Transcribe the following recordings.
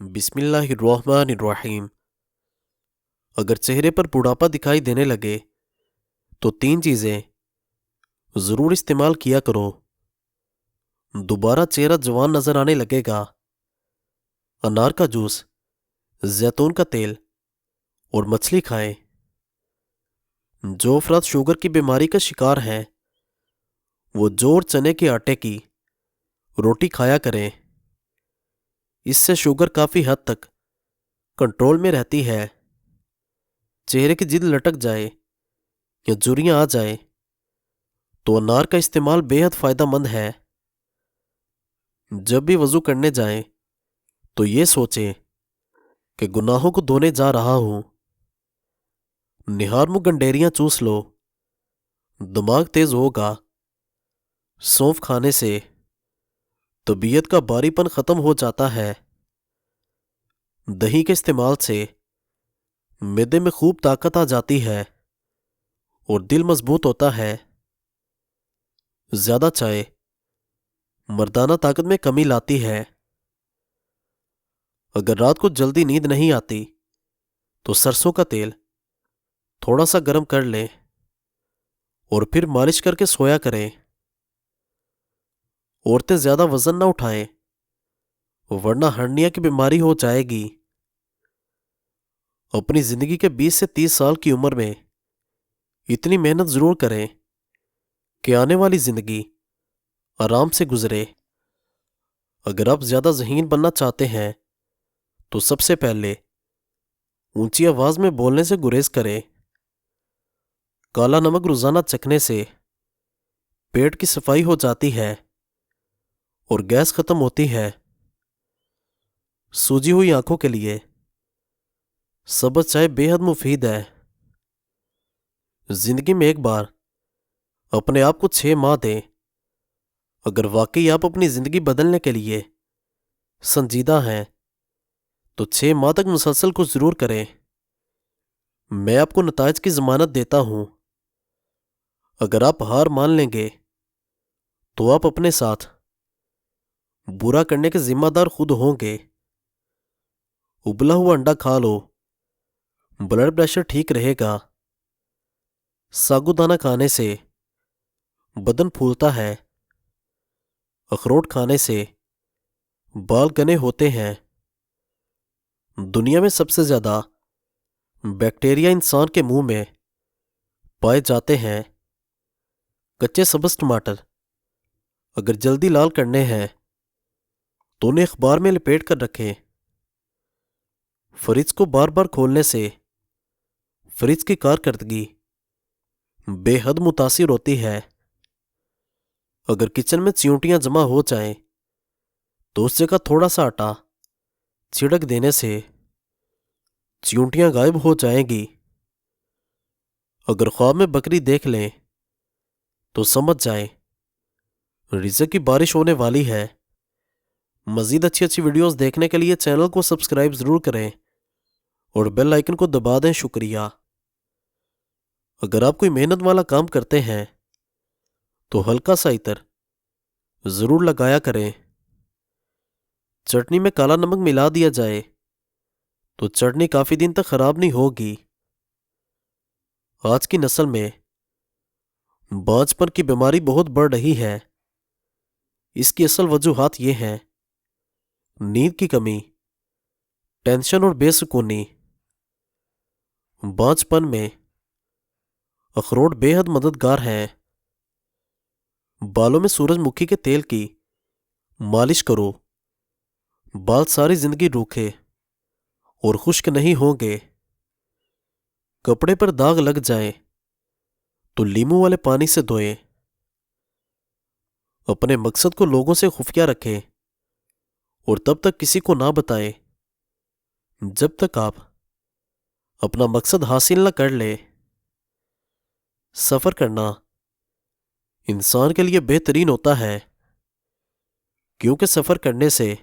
बिस्मिल्लाहिर्रहमानिर्रहीम। अगर चेहरे पर बुढ़ापा दिखाई देने लगे तो 3 चीज़ें ज़रूर इस्तेमाल किया करो। दोबारा चेहरा जवान नज़र आने लगेगा। अनार का जूस, जैतून का तेल और मछली खाएं। जो अफराद शुगर की बीमारी का शिकार हैं वो जौ और चने के आटे की रोटी खाया करें। इससे शुगर काफ़ी हद तक कंट्रोल में रहती है। चेहरे की जिल्द लटक जाए या झुर्रियाँ आ जाए तो अनार का इस्तेमाल बेहद फ़ायदेमंद है। जब भी वज़ू करने जाएं तो ये सोचें कि गुनाहों को धोने जा रहा हूँ। निहार मुँह गंडेरियाँ चूस लो, दिमाग तेज होगा। सौंफ खाने से तबीयत का भारीपन ख़त्म हो जाता है। दही के इस्तेमाल से मैदे में खूब ताकत आ जाती है और दिल मजबूत होता है। ज़्यादा चाय मर्दाना ताकत में कमी लाती है। अगर रात को जल्दी नींद नहीं आती तो सरसों का तेल थोड़ा सा गर्म कर लें और फिर मालिश करके सोया करें। औरतें ज़्यादा वज़न ना उठाएं वरना हर्निया की बीमारी हो जाएगी। अपनी ज़िंदगी के 20 से 30 साल की उम्र में इतनी मेहनत ज़रूर करें कि आने वाली ज़िंदगी आराम से गुजरे। अगर आप ज़्यादा ज़हीन बनना चाहते हैं तो सबसे पहले ऊंची आवाज़ में बोलने से गुरेज करें। काला नमक रोज़ाना चखने से पेट की सफाई हो जाती है और गैस ख़त्म होती है। सूजी हुई आंखों के लिए सब्ज़ चाय बेहद मुफीद है। जिंदगी में एक बार अपने आप को 6 माह दें। अगर वाकई आप अपनी ज़िंदगी बदलने के लिए संजीदा हैं तो 6 माह तक मुसलसल कुछ ज़रूर करें। मैं आपको नताइज की ज़मानत देता हूँ। अगर आप हार मान लेंगे तो आप अपने साथ बुरा करने के जिम्मेदार खुद होंगे। उबला हुआ अंडा खा लो, ब्लड प्रेशर ठीक रहेगा। साबूदाना खाने से बदन फूलता है। अखरोट खाने से बाल घने होते हैं। दुनिया में सबसे ज़्यादा बैक्टीरिया इंसान के मुंह में पाए जाते हैं। कच्चे सब्ज़ टमाटर अगर जल्दी लाल करने हैं तो उन्हें अखबार में लपेट कर रखें। फ्रिज को बार बार खोलने से फ्रिज की कारकर्दगी बेहद मुतासिर होती है। अगर किचन में चींटियां जमा हो जाएं तो उस जगह थोड़ा सा आटा छिड़क देने से चींटियां गायब हो जाएंगी। अगर ख्वाब में बकरी देख लें तो समझ जाएं रिज़्क की बारिश होने वाली है। मज़ीद अच्छी अच्छी वीडियोस देखने के लिए चैनल को सब्सक्राइब ज़रूर करें और बेल आइकन को दबा दें। शुक्रिया। अगर आप कोई मेहनत वाला काम करते हैं तो हल्का सा इत्र ज़रूर लगाया करें। चटनी में काला नमक मिला दिया जाए तो चटनी काफ़ी दिन तक ख़राब नहीं होगी। आज की नस्ल में बांझपन की बीमारी बहुत बढ़ रही है। इसकी असल वजूहात ये हैं: नींद की कमी, टेंशन और बेसुकूनी। बांझपन में अखरोट बेहद मददगार हैं। बालों में सूरजमुखी के तेल की मालिश करो। बाल सारी जिंदगी रूखे और खुश्क नहीं होंगे। कपड़े पर दाग लग जाए तो लीमू वाले पानी से धोएं। अपने मकसद को लोगों से खुफिया रखें और तब तक किसी को ना बताएं जब तक आप अपना मकसद हासिल न कर ले। सफ़र करना इंसान के लिए बेहतरीन होता है क्योंकि सफ़र करने से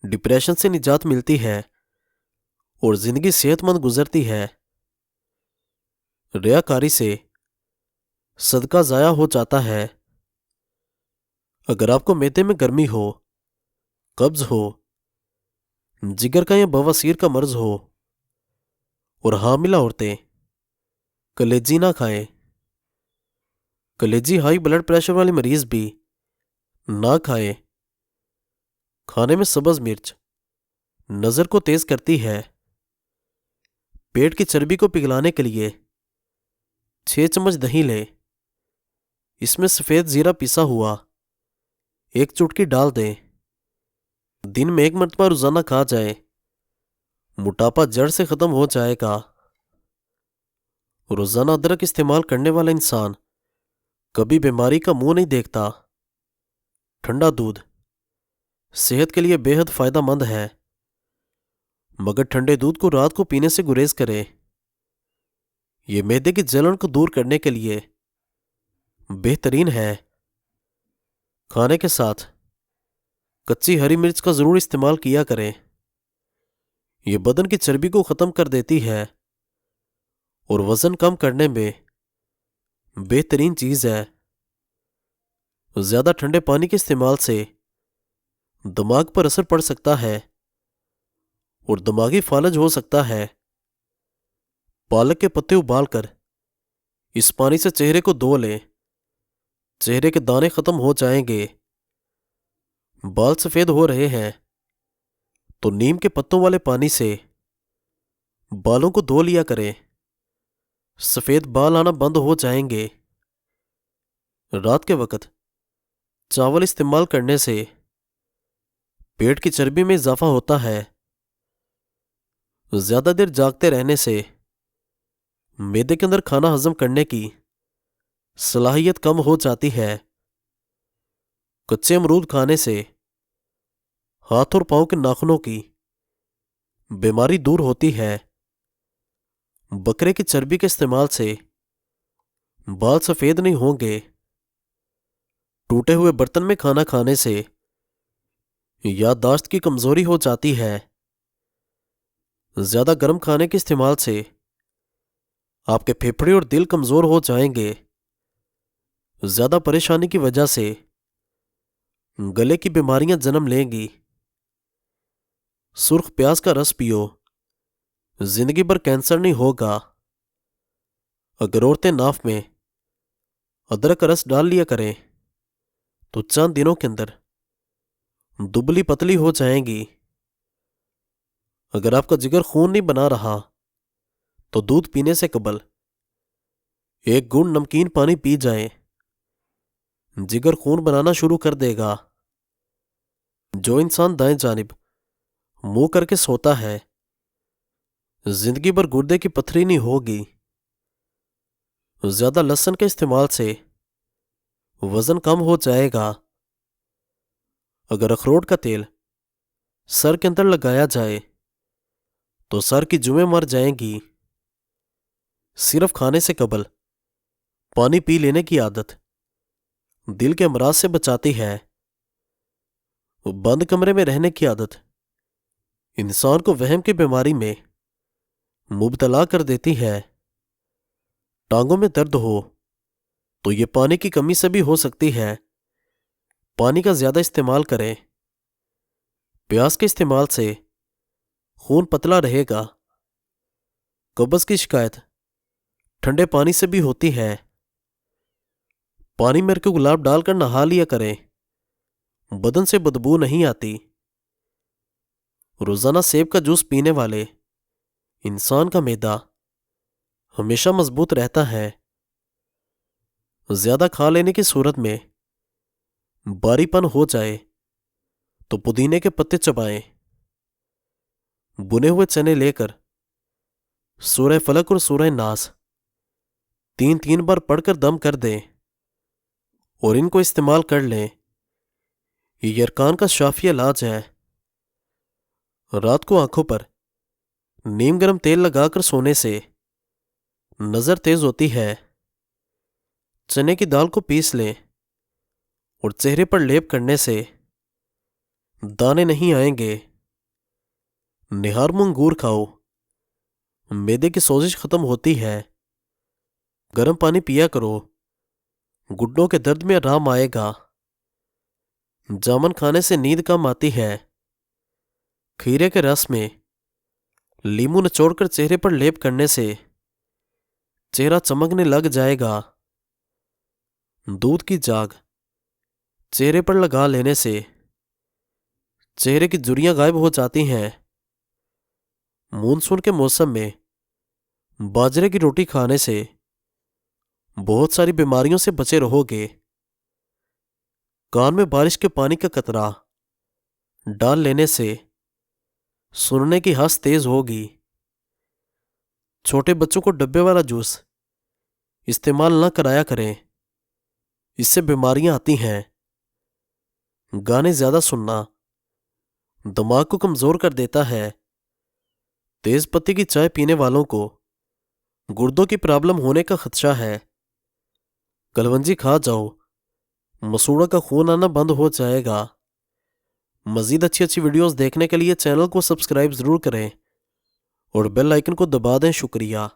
डिप्रेशन से निजात मिलती है और ज़िंदगी सेहतमंद गुजरती है। रियाकारी से सदका ज़ाया हो जाता है। अगर आपको मैदे में गर्मी हो, कब्ज़ हो, जिगर का या बवासीर का मर्ज हो और हामिला औरतें कलेजी ना खाएं। कलेजी हाई ब्लड प्रेशर वाले मरीज भी ना खाएं। खाने में सब्ज मिर्च नज़र को तेज करती है। पेट की चर्बी को पिघलाने के लिए 6 चम्मच दही लें। इसमें सफ़ेद ज़ीरा पिसा हुआ 1 चुटकी डाल दें। दिन में 1 मरतबा रोज़ाना खा जाए, मोटापा जड़ से ख़त्म हो जाएगा। रोज़ाना अदरक इस्तेमाल करने वाला इंसान कभी बीमारी का मुंह नहीं देखता। ठंडा दूध सेहत के लिए बेहद फ़ायदेमंद है, मगर ठंडे दूध को रात को पीने से गुरेज करें। यह मैदे की जलन को दूर करने के लिए बेहतरीन है। खाने के साथ कच्ची हरी मिर्च का ज़रूर इस्तेमाल किया करें। यह बदन की चर्बी को ख़त्म कर देती है और वज़न कम करने में बेहतरीन चीज़ है। ज़्यादा ठंडे पानी के इस्तेमाल से दिमाग पर असर पड़ सकता है और दिमागी फालज हो सकता है। पालक के पत्ते उबालकर इस पानी से चेहरे को धो लें। चेहरे के दाने ख़त्म हो जाएंगे। बाल सफ़ेद हो रहे हैं तो नीम के पत्तों वाले पानी से बालों को धो लिया करें। सफ़ेद बाल आना बंद हो जाएंगे। रात के वक्त चावल इस्तेमाल करने से पेट की चर्बी में इजाफा होता है। ज़्यादा देर जागते रहने से मैदे के अंदर खाना हजम करने की सलाहियत कम हो जाती है। कच्चे अमरूद खाने से हाथ और पांव के नाखूनों की बीमारी दूर होती है। बकरे की चर्बी के इस्तेमाल से बाल सफ़ेद नहीं होंगे। टूटे हुए बर्तन में खाना खाने से याददाश्त की कमज़ोरी हो जाती है। ज़्यादा गर्म खाने के इस्तेमाल से आपके फेफड़े और दिल कमज़ोर हो जाएंगे। ज़्यादा परेशानी की वजह से गले की बीमारियां जन्म लेंगी। सुर्ख प्याज का रस पियो, जिंदगी भर कैंसर नहीं होगा। अगर औरतें नाफ में अदरक का रस डाल लिया करें तो चंद दिनों के अंदर दुबली पतली हो जाएंगी। अगर आपका जिगर खून नहीं बना रहा तो दूध पीने से कबल 1 घूंट नमकीन पानी पी जाएं। जिगर खून बनाना शुरू कर देगा। जो इंसान दाएं जानिब मुंह करके सोता है, जिंदगी भर गुर्दे की पथरी नहीं होगी। ज्यादा लहसुन के इस्तेमाल से वजन कम हो जाएगा। अगर अखरोट का तेल सर के अंदर लगाया जाए तो सर की जुएं मर जाएंगी। सिर्फ खाने से कबल पानी पी लेने की आदत दिल के अमराज से बचाती है। बंद कमरे में रहने की आदत इंसान को वहम की बीमारी में मुब्तला कर देती है। टांगों में दर्द हो तो ये पानी की कमी से भी हो सकती है। पानी का ज्यादा इस्तेमाल करें। प्याज के इस्तेमाल से खून पतला रहेगा। कब्ज की शिकायत ठंडे पानी से भी होती है। पानी में गुलाब डालकर नहा लिया करें, बदन से बदबू नहीं आती। रोजाना सेब का जूस पीने वाले इंसान का मैदा हमेशा मजबूत रहता है। ज्यादा खा लेने की सूरत में बारीपन हो जाए तो पुदीने के पत्ते चबाएं। बुने हुए चने लेकर सूरह फलक और सूरह नास 3-3 बार पढ़कर दम कर दें और इनको इस्तेमाल कर लें। ये यरकान का शाफी इलाज है। रात को आंखों पर नीम गर्म तेल लगाकर सोने से नजर तेज होती है। चने की दाल को पीस लें और चेहरे पर लेप करने से दाने नहीं आएंगे। निहार में अंगूर खाओ, मैदे की सोजिश खत्म होती है। गर्म पानी पिया करो, घुटनों के दर्द में आराम आएगा। जामुन खाने से नींद कम आती है। खीरे के रस में लीमू निचोड़कर चेहरे पर लेप करने से चेहरा चमकने लग जाएगा। दूध की जाग चेहरे पर लगा लेने से चेहरे की झुर्रियां गायब हो जाती हैं। मानसून के मौसम में बाजरे की रोटी खाने से बहुत सारी बीमारियों से बचे रहोगे। कान में बारिश के पानी का कतरा डाल लेने से सुनने की हंस तेज होगी। छोटे बच्चों को डब्बे वाला जूस इस्तेमाल न कराया करें, इससे बीमारियां आती हैं। गाने ज्यादा सुनना दिमाग को कमजोर कर देता है। तेज पत्ती की चाय पीने वालों को गुर्दों की प्रॉब्लम होने का खदशा है। कलवंजी खा जाओ, मसूड़ा का खून आना बंद हो जाएगा। मजीद अच्छी अच्छी वीडियोस देखने के लिए चैनल को सब्सक्राइब जरूर करें और बेल आइकन को दबा दें। शुक्रिया।